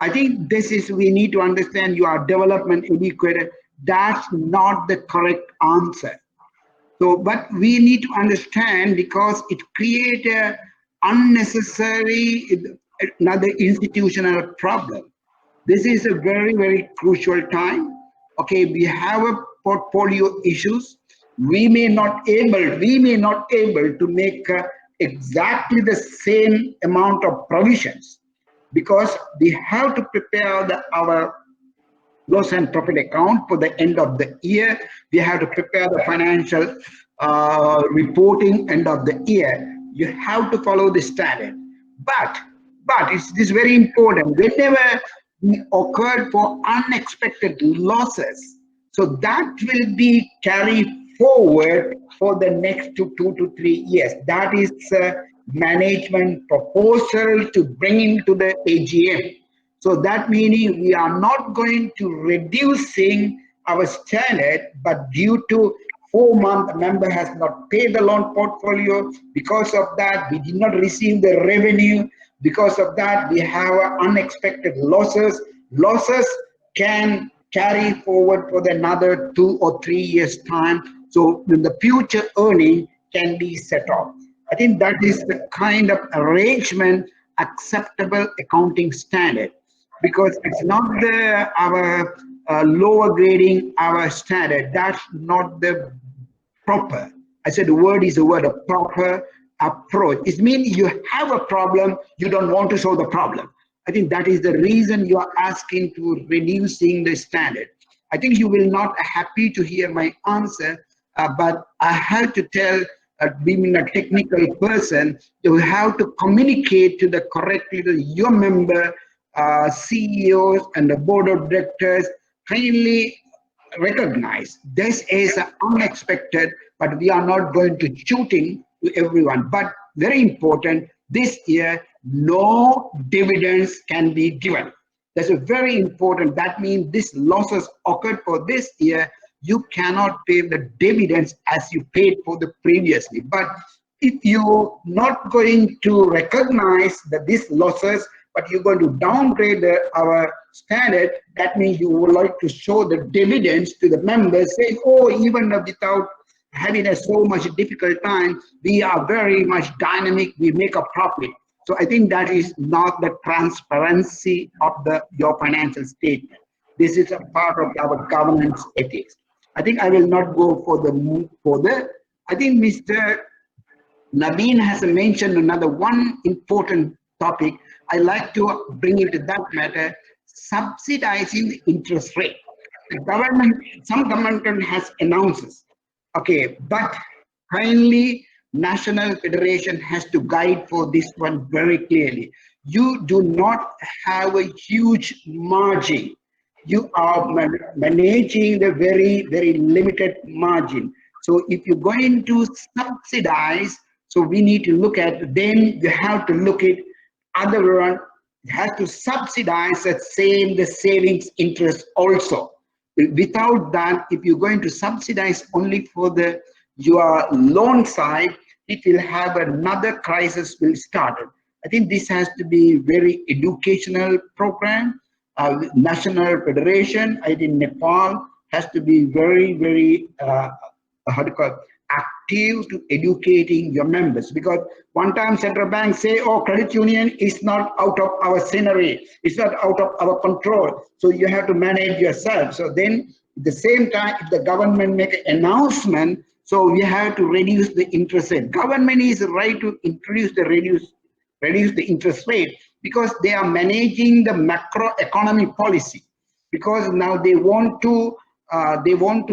I think this is, we need to understand you are development educated. That's not the correct answer. So, but we need to understand because it creates a unnecessary another institutional problem. This is a very, very crucial time. Okay, we have a portfolio issues. We may not able to make exactly the same amount of provisions because we have to prepare our loss and profit account for the end of the year. We have to prepare the financial reporting end of the year. You have to follow the standard. But it's very important. Whenever occurred for unexpected losses, so that will be carried forward for the next 2 to 3 years. That is management proposal to bring into the AGM. So that meaning we are not going to reducing our standard, but due to 4 month member has not paid the loan portfolio. Because of that, we did not receive the revenue. Because of that, we have unexpected losses. Losses can carry forward for another 2 or 3 years time. So when the future earning can be set off. I think that is the kind of arrangement acceptable accounting standard. Because it's not our lower grading our standard. That's not the proper. I said the word is the word of proper approach. It means you have a problem, you don't want to solve the problem. I think that is the reason you are asking to reducing the standard. I think you will not happy to hear my answer, but I have to tell, being a technical person, you have to communicate to the correctly to your member, CEOs and the board of directors. Kindly recognize this is unexpected, but we are not going to shooting to everyone. But very important, this year no dividends can be given. That's a very important. That means this losses occurred for this year. you cannot pay the dividends as you paid for the previously. But if you're not going to recognize that these losses, but you're going to downgrade our standard, that means you would like to show the dividends to the members, saying, oh, even without having a so much difficult time, we are very much dynamic, we make a profit. So I think that is not the transparency of your financial statement. This is a part of our governance ethics. I think I will not go for the. I think Mr. Naveen has mentioned another one important topic. I like to bring it to that matter: subsidizing the interest rate. The government, some government has announced, okay, but kindly National Federation has to guide for this one very clearly. You do not have a huge margin. You are managing the very limited margin. So if you're going to subsidize, so we need to look at, then you have to look at other one, has to subsidize the savings interest also. Without that, if you're going to subsidize only for your loan side, it will have another crisis will start. I think this has to be very educational program. National Federation, I think Nepal has to be very how to call it, active to educating your members, because one time central bank say, oh, credit union is not out of our scenery, it's not out of our control, so you have to manage yourself. So then at the same time, if the government make an announcement, so we have to reduce the interest rate. Government is right to reduce the interest rate, because they are managing the macroeconomic policy, because now they want to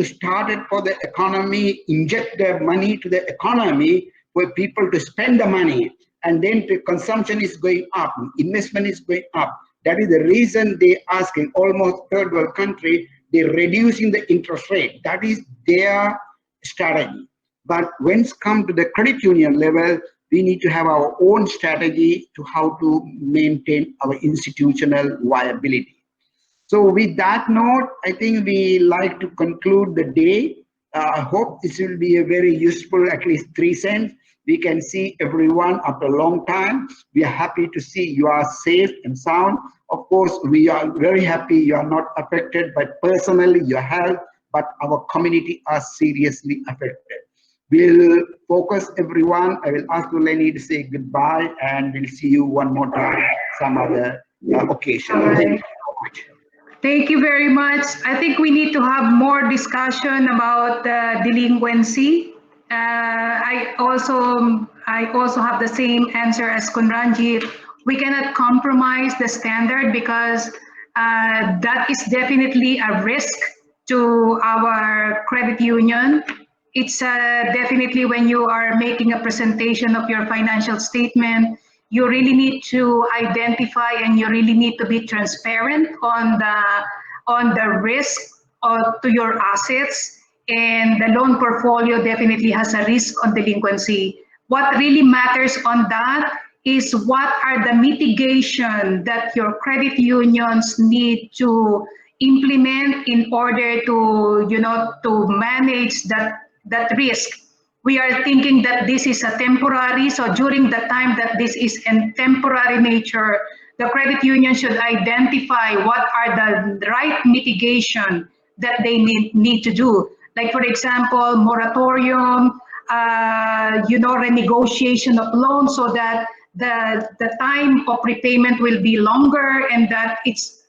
start it for the economy, inject their money to the economy for people to spend the money, and then the consumption is going up, investment is going up. That is the reason they asking almost third world country, they're reducing the interest rate. That is their strategy. But when it's come to the credit union level, we need to have our own strategy to how to maintain our institutional viability. So with that note, I think we like to conclude the day. I hope this will be a very useful, at least 3 cents. We can see everyone after a long time. We are happy to see you are safe and sound. Of course, we are very happy you are not affected by personally your health, but our community are seriously affected. We'll focus everyone. I will ask Lenny to say goodbye, and we'll see you one more time some other occasion. Thank you so much. Thank you very much. I think we need to have more discussion about delinquency. I also have the same answer as Kunranji. We cannot compromise the standard, because that is definitely a risk to our credit union. It's definitely when you are making a presentation of your financial statement, you really need to identify and you really need to be transparent on the risk to your assets, and the loan portfolio definitely has a risk on delinquency. What really matters on that is what are the mitigation that your credit unions need to implement in order to to manage that risk. We are thinking that this is a temporary, so during the time that this is in temporary nature, the credit union should identify what are the right mitigation that they need to do. Like for example, moratorium, renegotiation of loans, so that the time of repayment will be longer and that it's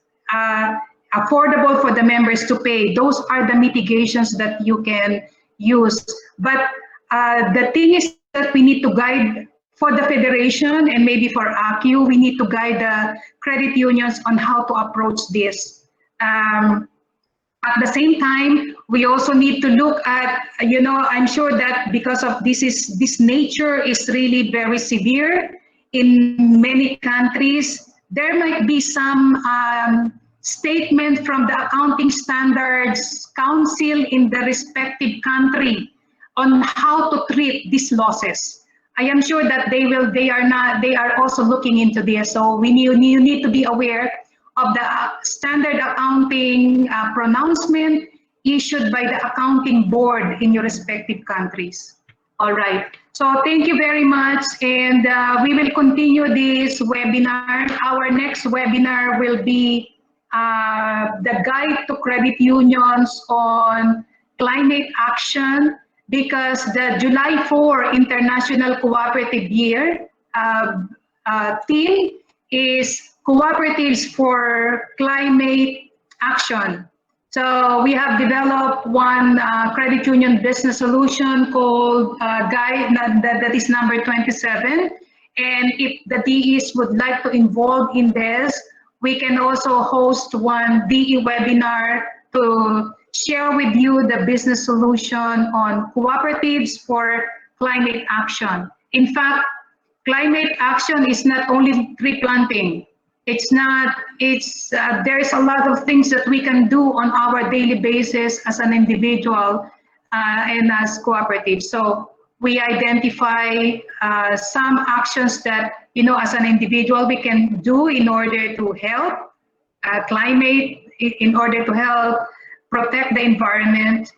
affordable for the members to pay. Those are the mitigations that you can use. But the thing is that we need to guide for the federation and maybe for ACU, we need to guide the credit unions on how to approach this. At the same time, we also need to look at, I'm sure that because of this nature is really very severe in many countries, there might be some statement from the Accounting Standards Council in the respective country on how to treat these losses. I am sure that they are also looking into this. So you need to be aware of the standard accounting pronouncement issued by the accounting board in your respective countries. All right. So thank you very much. And we will continue this webinar. Our next webinar will be the guide to credit unions on climate action, because the July 4 International Cooperative Year theme is Cooperatives for Climate Action. So we have developed one credit union business solution called Guide, that is number 27. And if the DEs would like to involve in this, we can also host one DE webinar to share with you the business solution on cooperatives for climate action. In fact, climate action is not only tree planting. There's a lot of things that we can do on our daily basis as an individual and as cooperatives. So we identify some actions that, as an individual we can do in order to help climate, in order to help protect the environment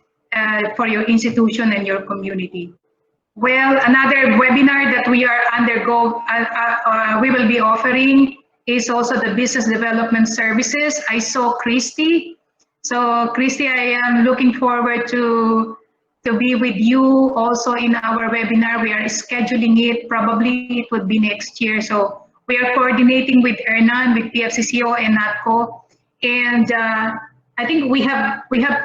for your institution and your community. Well, another webinar that we will be offering is also the business development services. I saw Christy. So Christy, I am looking forward to be with you also in our webinar. We are scheduling it. Probably it would be next year. So we are coordinating with Hernan, with PFCCO and NATCO. And I think we have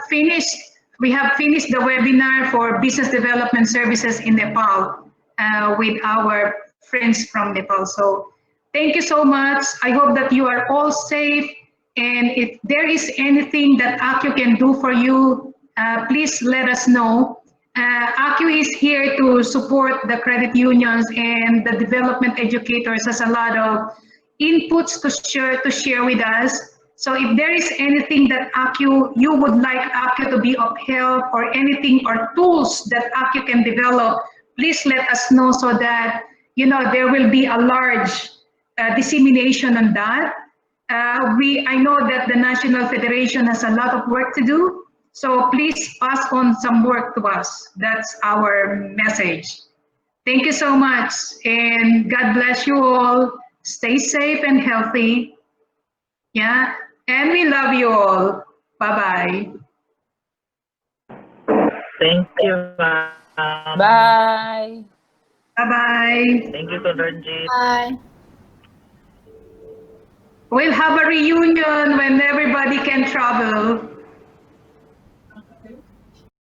finished the webinar for business development services in Nepal with our friends from Nepal. So thank you so much. I hope that you are all safe. And if there is anything that ACU can do for you, please let us know. ACU is here to support the credit unions, and the development educators has a lot of inputs to share with us. So if there is anything that you would like ACU to be of help, or anything or tools that ACU can develop, please let us know so that there will be a large dissemination on that. I know that the National Federation has a lot of work to do, so please pass on some work to us. That's our message. Thank you so much, and God bless you all. Stay safe and healthy. Yeah, and we love you all. Bye-bye. Thank you, ma'am. Bye. Bye-bye. Thank you, Solanjit. Bye. We'll have a reunion when everybody can travel.